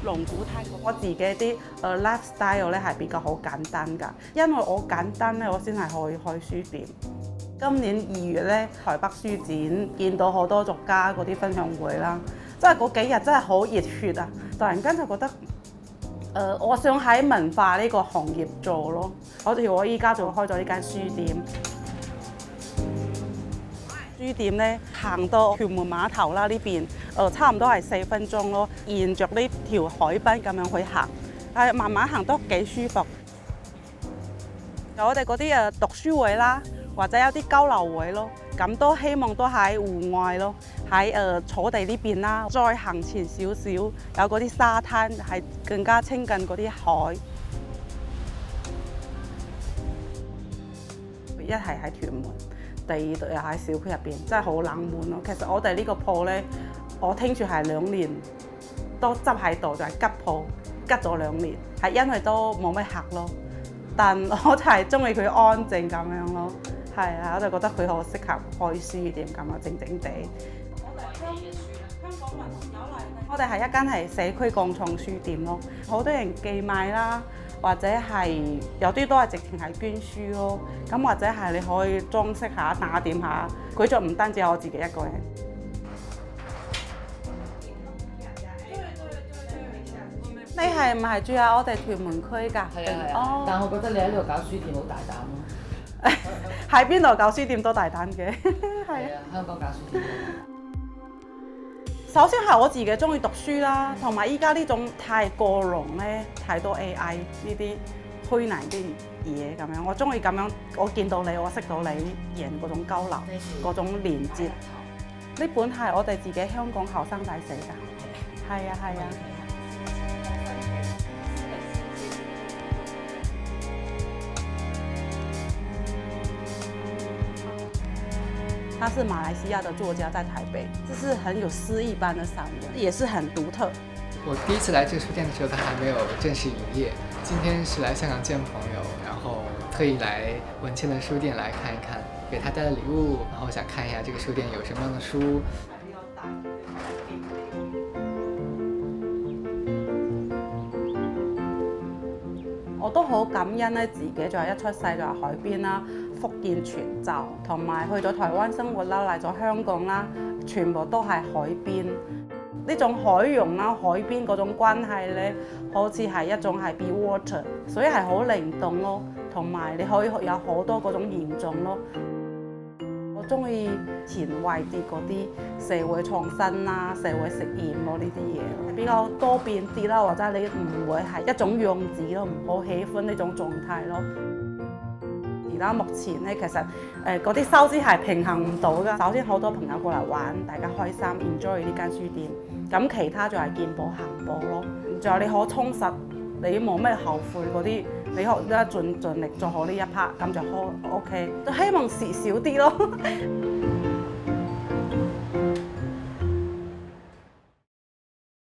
龍鼓灘。我自己啲lifestyle 咧係比較好簡單㗎，因為我簡單咧，我先係可以開書店。今年2月咧，台北書展見到好多作家嗰啲分享會啦，真係嗰幾日真係好熱血啊！突然間就覺得，我想喺文化呢個行業做咯。我依家就開咗呢間書店。書店咧行到屯門碼頭啦呢邊，差唔多係4分鐘咯，沿着呢條海濱咁樣去行，慢慢行都幾舒服。有我哋嗰啲讀書會啦，或者有啲交流會咯，咁都希望都喺戶外咯，喺草地呢邊啦，再行前少少有嗰啲沙灘，係更加親近嗰啲海。一係喺屯門。第二度又喺小區入邊，真係好冷門咯。其實我哋呢個鋪咧，我聽住係2年都執喺度，就係吉鋪，吉咗2年，係因為都冇咩客咯。但我就係中意佢安靜咁樣咯，係啊，我就覺得佢好適合開書店咁啊，靜靜地。香港運動有嚟，我哋係一間係社區共創書店咯，好多人寄賣啦。或者係有啲都係直情係捐書咯，咁或者係你可以裝飾下、打點下，佢就唔單止係我自己一個人。你係唔係住喺我哋屯門區㗎？係啊，但係我覺得你喺呢度搞書店好大膽咯。喺邊度搞書店都大膽嘅，係啊，香港搞書店。首先係我自己中意讀書啦，同埋依家呢種太過濃咧，太多 AI 呢啲虛擬啲嘢咁樣，我中意咁樣，我見到你，我識到你人嗰種交流，嗰種連接。呢本係我哋自己香港後生仔寫㗎，係啊係啊。他是馬來西亞的作家，在台北，這是很有詩意般的散文，也是很獨特。我第一次來這個書店的時候，它還沒有正式營業。今天是來香港見朋友，然後特意來文茜的書店來看一看，給他帶了禮物，然後想看一下這個書店有什麼樣的書。我都好感恩咧，自己就係一出世就係海邊啦。福建泉州，同埋去咗台灣生活啦，嚟咗香港啦，全部都係海邊。呢種海洋啦、海邊嗰種關係咧，好似係一種係 be water， 所以係好靈動咯。同埋你可以有好多嗰種現象咯。我中意前衛啲嗰啲社會創新啦、社會實驗咯呢啲嘢，比較多變啲啦，或者你唔會係一種樣子咯，唔好喜歡呢種狀態咯。而家目前咧，其實嗰啲收支係平衡唔到㗎。首先好多朋友過嚟玩，大家開心 enjoy 呢間書店。咁其他就係見步行步咯。仲有你可充實，你冇咩後悔嗰啲，你可盡力做好呢一 part， 咁就 OK。都希望事少啲咯。